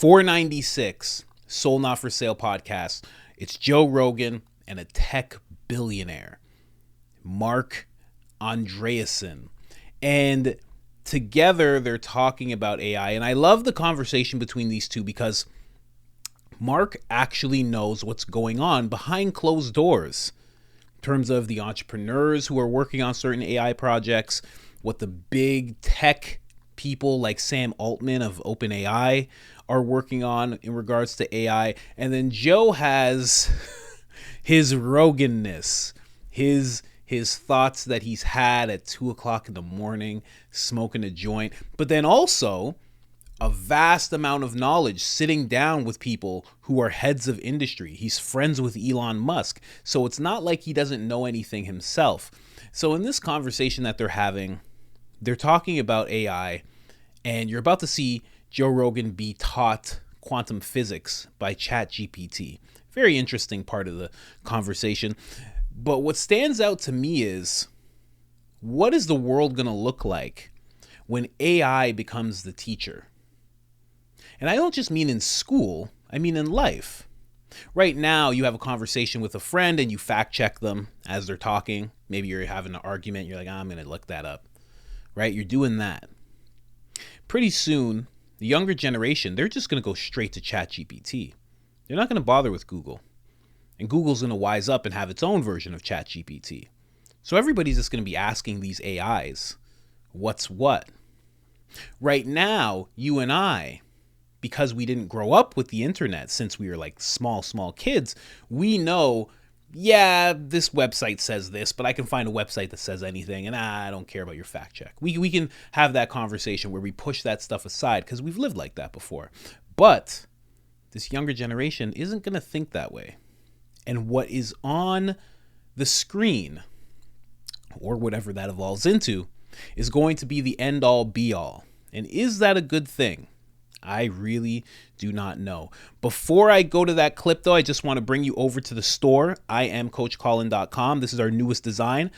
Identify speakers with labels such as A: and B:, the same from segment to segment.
A: 496 Soul Not For Sale podcast. It's Joe Rogan and a tech billionaire, Mark Andreessen. And together they're talking about AI. And I love the conversation between these two because Mark actually knows what's going on behind closed doors in terms of the entrepreneurs who are working on certain AI projects, what the big tech people like Sam Altman of OpenAI are working on in regards to AI. And then Joe has his Roganness, his thoughts that he's had at 2:00 in the morning, smoking a joint, but then also a vast amount of knowledge sitting down with people who are heads of industry. He's friends with Elon Musk. So it's not like he doesn't know anything himself. So in this conversation that they're having, they're talking about AI, and you're about to see Joe Rogan be taught quantum physics by ChatGPT. Very interesting part of the conversation. But what stands out to me is, what is the world going to look like when AI becomes the teacher? And I don't just mean in school, I mean in life. Right now, you have a conversation with a friend and you fact check them as they're talking. Maybe you're having an argument. You're like, I'm going to look that up, right? You're doing that. Pretty soon, the younger generation, they're just going to go straight to ChatGPT. They're not going to bother with Google. And Google's going to wise up and have its own version of ChatGPT. So everybody's just going to be asking these AIs, what's what? Right now, you and I, because we didn't grow up with the internet since we were like small kids, we know, yeah, this website says this, but I can find a website that says anything, and I don't care about your fact check. We can have that conversation where we push that stuff aside because we've lived like that before. But this younger generation isn't going to think that way. And what is on the screen, or whatever that evolves into, is going to be the end-all be-all. And is that a good thing? I really do not know. Before I go to that clip, though, I just want to bring you over to the store, IamCoachColin.com. This is our newest design.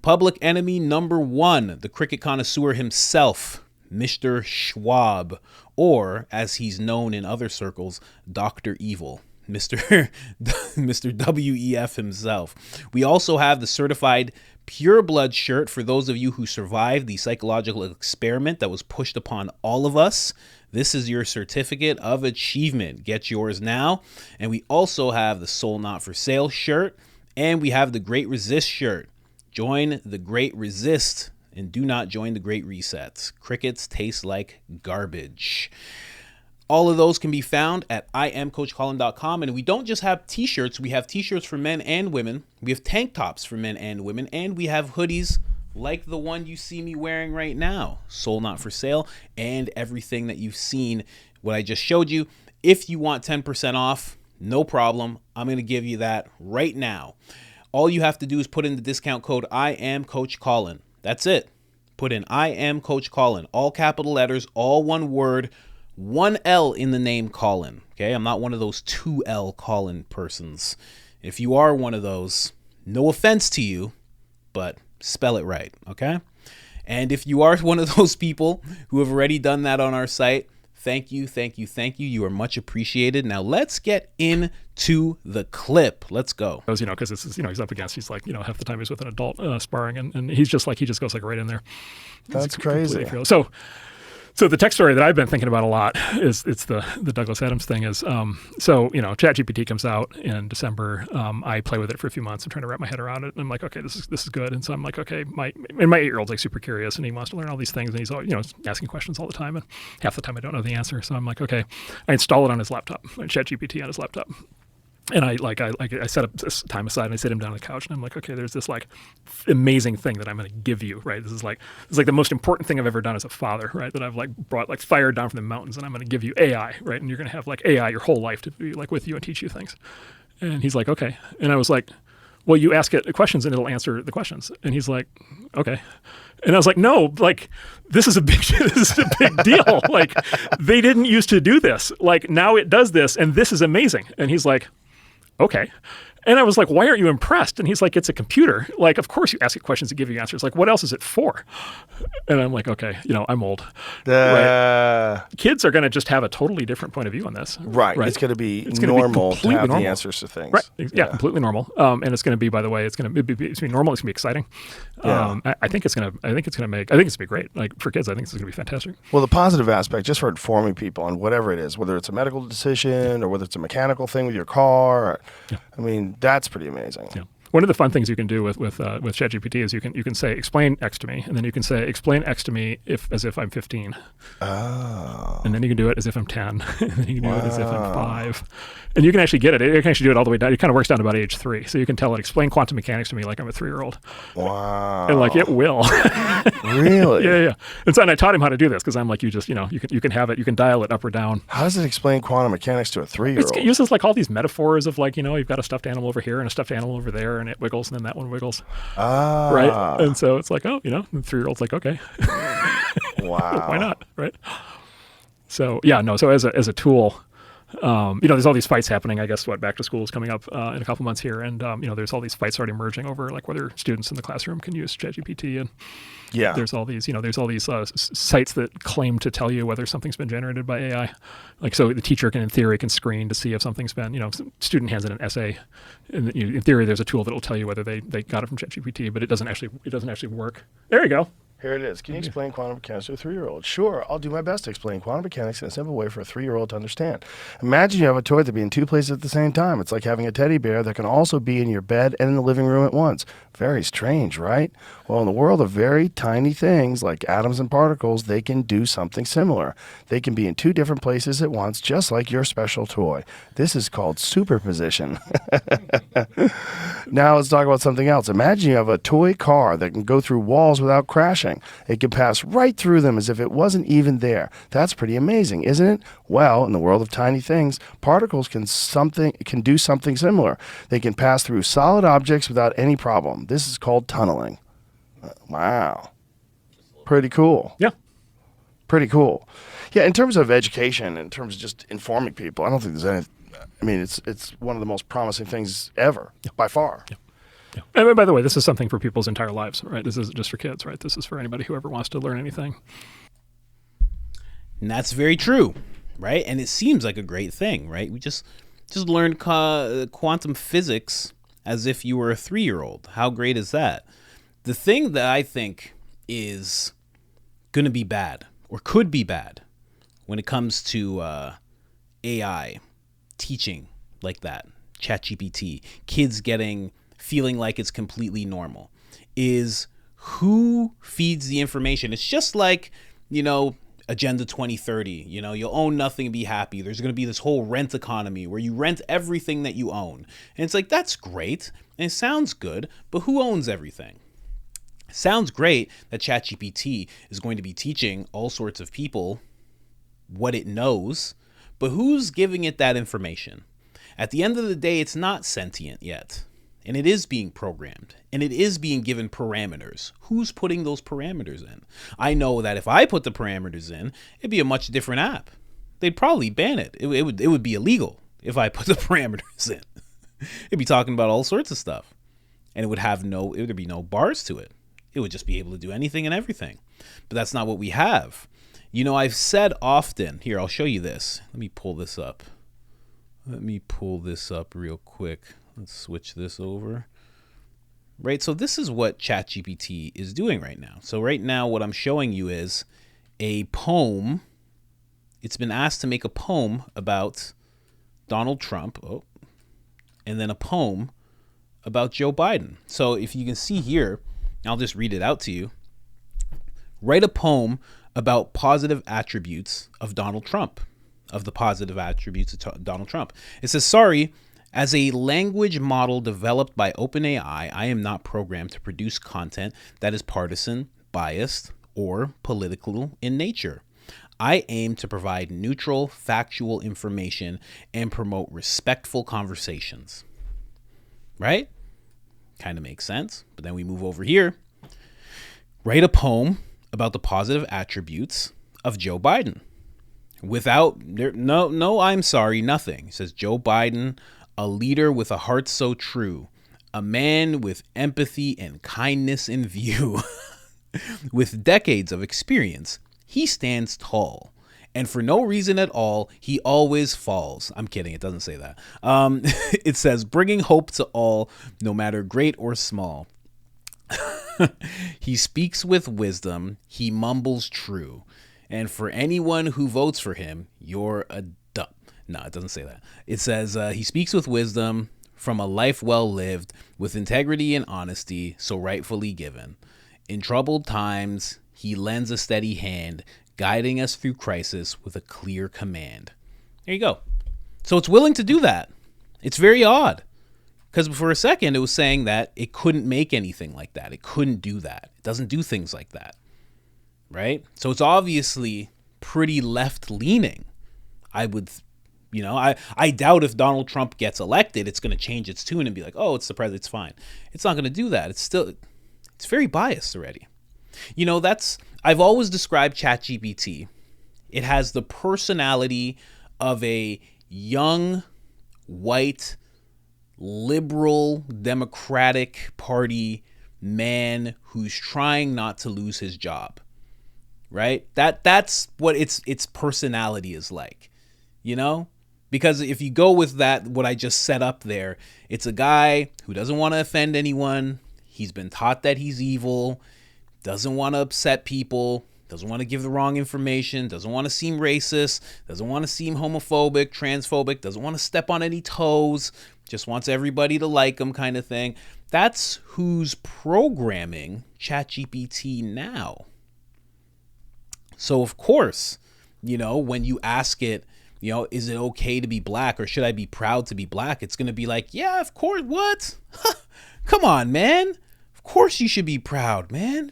A: Public enemy number one, the cricket connoisseur himself, Mr. Schwab, or as he's known in other circles, Dr. Evil. Mr. WEF himself. We also have the certified pure blood shirt for those of you who survived the psychological experiment that was pushed upon all of us. This is your certificate of achievement. Get yours now. And we also have the Soul Not For Sale shirt, and we have the Great Resist shirt. Join the Great Resist and do not join the Great Reset. Crickets taste like garbage. All of those can be found at IamCoachColin.com. And we don't just have t-shirts. We have t-shirts for men and women. We have tank tops for men and women. And we have hoodies like the one you see me wearing right now. Soul Not For Sale, and everything that you've seen, what I just showed you. If you want 10% off, no problem. I'm going to give you that right now. All you have to do is put in the discount code IamCoachColin. That's it. Put in IamCoachColin. All capital letters, all one word. 1 L in the name Colin. Okay, I'm not one of those 2 L Colin persons. If you are one of those, no offense to you, but spell it right, okay? And if you are one of those people who have already done that on our site, thank you. You are much appreciated. Now let's get into the clip. Let's go.
B: Because this is, he's up against, he's like, half the time he's with an adult sparring, and he just goes like right in there.
C: That's crazy.
B: So the tech story that I've been thinking about a lot is the Douglas Adams thing is, ChatGPT comes out in December. I play with it for a few months. I'm trying to wrap my head around it. And I'm like, okay, this is good. And so I'm like, okay, my 8-year-old's like super curious and he wants to learn all these things. And he's, asking questions all the time. And half the time I don't know the answer. So I'm like, okay, I install it on his laptop, ChatGPT on his laptop. And I set up this time aside and I sit him down on the couch and I'm like, okay, there's this like amazing thing that I'm going to give you, right? This is like the most important thing I've ever done as a father, right? That I've like brought like fire down from the mountains, and I'm going to give you AI, right? And you're going to have like AI your whole life to be like with you and teach you things. And he's like, okay. And I was like, well, you ask it questions and it'll answer the questions. And he's like, okay. And I was like, no, like this is a big deal. Like they didn't used to do this. Like now it does this and this is amazing. And he's like, okay. And I was like, why aren't you impressed? And he's like, it's a computer. Like, of course you ask it questions to give you answers. Like, what else is it for? And I'm like, okay, I'm old. Right? Kids are going to just have a totally different point of view on this.
C: Right. It's going to be normal to have the answers to things.
B: Right. Yeah, completely normal. And it's going to be, by the way, it's going to be normal. It's going to be exciting. I think it's going to be great. Like for kids, I think it's going to be fantastic.
C: Well, the positive aspect, just for informing people on whatever it is, whether it's a medical decision or whether it's a mechanical thing with your car, I mean, that's pretty amazing.
B: Yeah. One of the fun things you can do with ChatGPT is you can say explain X to me, and then you can say explain X to me as if I'm 15.
C: Oh.
B: And then you can do it as if I'm 10, and then you can do it as if I'm 5. And you can actually get it. It can actually do it all the way down. It kind of works down to about age 3. So you can tell it, explain quantum mechanics to me like I'm a 3-year-old.
C: Wow.
B: And like it will.
C: Really?
B: Yeah. And so I taught him how to do this because I'm like, you can have it, you can dial it up or down.
C: How does it explain quantum mechanics to a 3-year-old?
B: It uses like all these metaphors of like, you've got a stuffed animal over here and a stuffed animal over there, and it wiggles, and then that one wiggles.
C: Ah.
B: Right? And so it's like, the 3-year-old's like, okay.
C: Wow.
B: Why not? Right? So, so as a tool, there's all these fights happening. I guess back to school is coming up in a couple months here, and there's all these fights already emerging over like whether students in the classroom can use ChatGPT, and there's all these sites that claim to tell you whether something's been generated by AI. Like so, the teacher can in theory screen to see if something's been student hands in an essay, and in theory there's a tool that will tell you whether they got it from ChatGPT, but it doesn't actually work. There you go.
C: Here it is. Can you explain quantum mechanics to a 3-year-old? Sure, I'll do my best to explain quantum mechanics in a simple way for a 3-year-old to understand. Imagine you have a toy that be in 2 places at the same time. It's like having a teddy bear that can also be in your bed and in the living room at once. Very strange, right? Well, in the world of very tiny things like atoms and particles, they can do something similar. They can be in 2 different places at once, just like your special toy. This is called superposition. Now let's talk about something else. Imagine you have a toy car that can go through walls without crashing. It can pass right through them as if it wasn't even there. That's pretty amazing, isn't it? Well, in the world of tiny things, particles can do something similar. They can pass through solid objects without any problem. This is called tunneling. Wow. Pretty cool.
B: Yeah.
C: Pretty cool. Yeah, in terms of education, in terms of just informing people, I don't think there's any. I mean, it's one of the most promising things ever, by far.
B: Yeah. Yeah. And by the way, this is something for people's entire lives, right? This isn't just for kids, right? This is for anybody who ever wants to learn anything.
A: And that's very true, right? And it seems like a great thing, right? We just learned quantum physics as if you were a 3-year-old. How great is that? The thing that I think is going to be bad or could be bad when it comes to AI teaching like that, ChatGPT, kids feeling like it's completely normal, is who feeds the information. It's just like, Agenda 2030, you'll own nothing and be happy. There's going to be this whole rent economy where you rent everything that you own. And it's like, that's great. And it sounds good, but who owns everything? It sounds great that ChatGPT is going to be teaching all sorts of people what it knows, but who's giving it that information? At the end of the day, it's not sentient yet. And it is being programmed, and it is being given parameters. Who's putting those parameters in? I know that if I put the parameters in, it'd be a much different app. They'd probably ban it. It would be illegal if I put the parameters in. It'd be talking about all sorts of stuff, and it would be no bars to it. It would just be able to do anything and everything. But that's not what we have. I've said often, here, I'll show you this. Let me pull this up real quick. Let's switch this over. Right, so this is what ChatGPT is doing right now. So right now what I'm showing you is a poem. It's been asked to make a poem about Donald Trump. And then a poem about Joe Biden. So if you can see here, I'll just read it out to you. Write a poem about positive attributes of Donald Trump. Of the positive attributes of Donald Trump. It says, sorry, as a language model developed by OpenAI, I am not programmed to produce content that is partisan, biased, or political in nature. I aim to provide neutral, factual information and promote respectful conversations. Right? Kind of makes sense. But then we move over here. Write a poem about the positive attributes of Joe Biden. I'm sorry, nothing. It says Joe Biden, a leader with a heart so true, a man with empathy and kindness in view. With decades of experience, he stands tall. And for no reason at all, he always falls. I'm kidding. It doesn't say that. It says, bringing hope to all, no matter great or small. He speaks with wisdom. He mumbles true. And for anyone who votes for him, you're a dumb. No, it doesn't say that. It says, he speaks with wisdom from a life well lived, with integrity and honesty so rightfully given. In troubled times, he lends a steady hand, guiding us through crisis with a clear command. There you go. So it's willing to do that. It's very odd. Because for a second, it was saying that it couldn't make anything like that. It couldn't do that. It doesn't do things like that. Right? So it's obviously pretty left-leaning. I doubt if Donald Trump gets elected, it's going to change its tune and be like, oh, it's the president, it's fine. It's not going to do that. It's very biased already. I've always described ChatGPT. It has the personality of a young, white, liberal, Democratic Party man who's trying not to lose his job. Right? That's what its personality is like. Because if you go with that, what I just set up there, it's a guy who doesn't want to offend anyone. He's been taught that he's evil, doesn't want to upset people, doesn't want to give the wrong information, doesn't want to seem racist, doesn't want to seem homophobic, transphobic, doesn't want to step on any toes, just wants everybody to like him kind of thing. That's who's programming ChatGPT now. So, of course, when you ask it, is it okay to be black or should I be proud to be black? It's going to be like, yeah, of course. What? Come on, man. Of course you should be proud, man.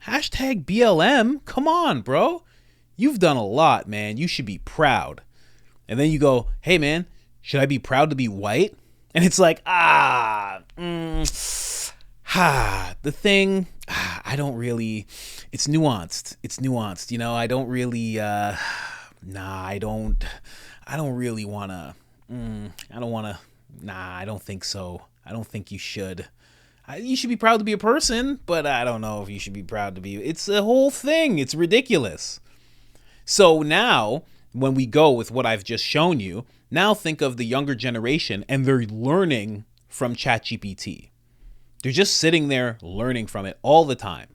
A: Hashtag BLM. Come on, bro. You've done a lot, man. You should be proud. And then you go, hey, man, should I be proud to be white? And it's like, the thing, I don't really, it's nuanced. I don't really, I don't really want to, I don't think so. I don't think you should. You should be proud to be a person, but I don't know if you should be proud to be. It's a whole thing. It's ridiculous. So now, when we go with what I've just shown you, now think of the younger generation, and they're learning from ChatGPT. They're just sitting there learning from it all the time.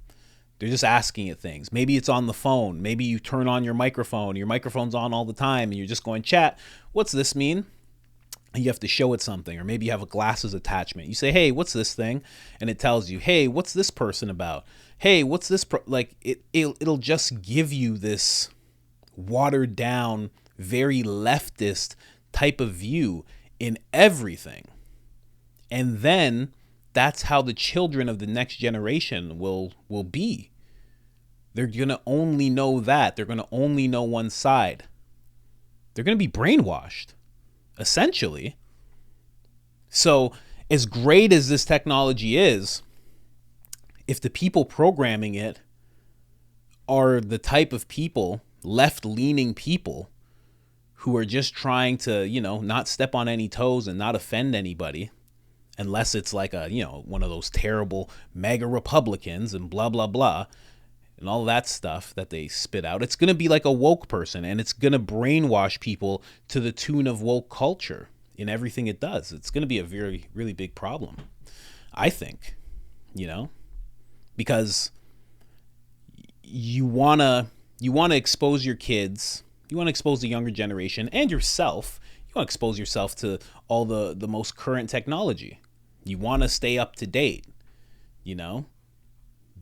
A: They're just asking it things. Maybe it's on the phone. Maybe you turn on your microphone. Your microphone's on all the time, and you're just going, chat, what's this mean? And you have to show it something. Or maybe you have a glasses attachment. You say, hey, what's this thing? And it tells you, hey, what's this person about? Hey, what's this? It'll just give you this watered down, very leftist type of view in everything. And then that's how the children of the next generation will be. They're going to only know that. They're going to only know one side. They're going to be brainwashed, essentially. So as great as this technology is, if the people programming it are the type of people, left-leaning people, who are just trying to, not step on any toes and not offend anybody, unless it's like one of those terrible MAGA Republicans and blah, blah, blah, and all that stuff that they spit out. It's going to be like a woke person, and it's going to brainwash people to the tune of woke culture in everything it does. It's going to be a very, really big problem, I think, because you want to expose your kids, you want to expose the younger generation and yourself. You want to expose yourself to all the most current technology. You want to stay up to date,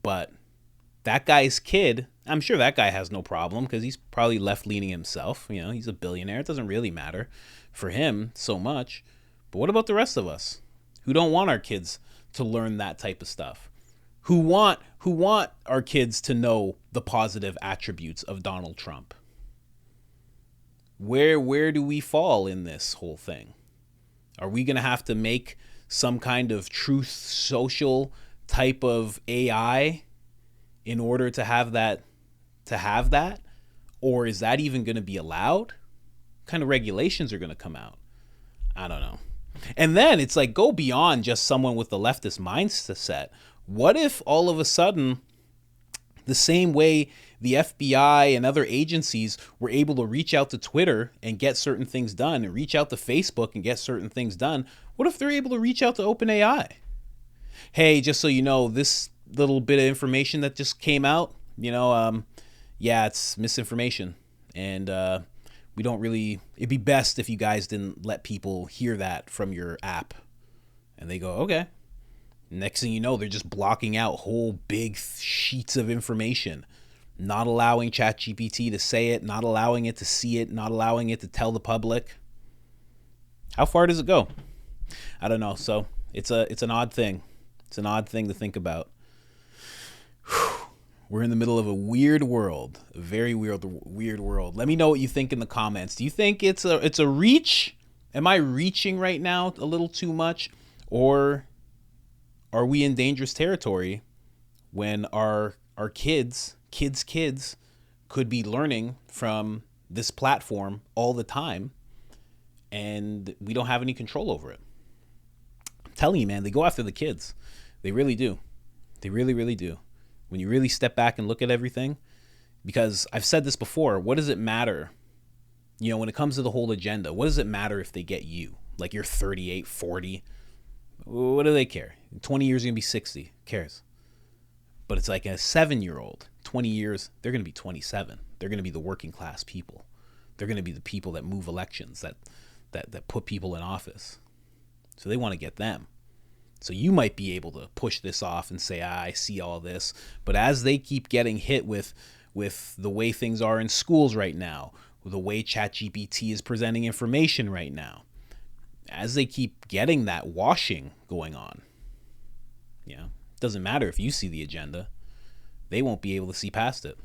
A: but that guy's kid, I'm sure that guy has no problem because he's probably left-leaning himself. He's a billionaire. It doesn't really matter for him so much. But what about the rest of us who don't want our kids to learn that type of stuff? Who want our kids to know the positive attributes of Donald Trump? Where do we fall in this whole thing? Are we going to have to make some kind of truth social type of AI in order to have that? Or is that even going to be allowed? What kind of regulations are going to come out? I don't know. And then it's like, go beyond just someone with the leftist mindset. What if all of a sudden, the same way the FBI and other agencies were able to reach out to Twitter and get certain things done, and reach out to Facebook and get certain things done, what if they're able to reach out to OpenAI? Hey, just so you know, this little bit of information that just came out, yeah, it's misinformation. And we don't really, it'd be best if you guys didn't let people hear that from your app. And they go, okay. Next thing you know, they're just blocking out whole big sheets of information, not allowing ChatGPT to say it, not allowing it to see it, not allowing it to tell the public. How far does it go? I don't know. So it's an odd thing. It's an odd thing to think about. We're in the middle of a weird world, a very weird world. Let me know what you think in the comments. Do you think it's a reach? Am I reaching right now a little too much? Or are we in dangerous territory when our kids could be learning from this platform all the time and we don't have any control over it? I'm telling you, man, they go after the kids. They really do. They really, really do. When you really step back and look at everything, because I've said this before, what does it matter? When it comes to the whole agenda, what does it matter if they get you? Like you're 38, 40. What do they care? In 20 years, you're going to be 60. Who cares? But it's like a 7-year-old, 20 years, they're going to be 27. They're going to be the working class people. They're going to be the people that move elections, that put people in office. So they want to get them. So you might be able to push this off and say, I see all this. But as they keep getting hit with the way things are in schools right now, with the way ChatGPT is presenting information right now, as they keep getting that washing going on, it doesn't matter if you see the agenda. They won't be able to see past it.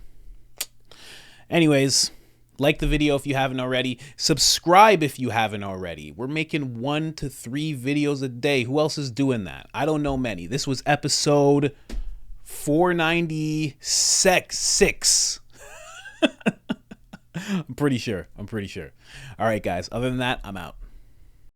A: Anyways, like the video if you haven't already. Subscribe if you haven't already. We're making 1 to 3 videos a day. Who else is doing that? I don't know many. This was episode 496. I'm pretty sure. All right, guys. Other than that, I'm out.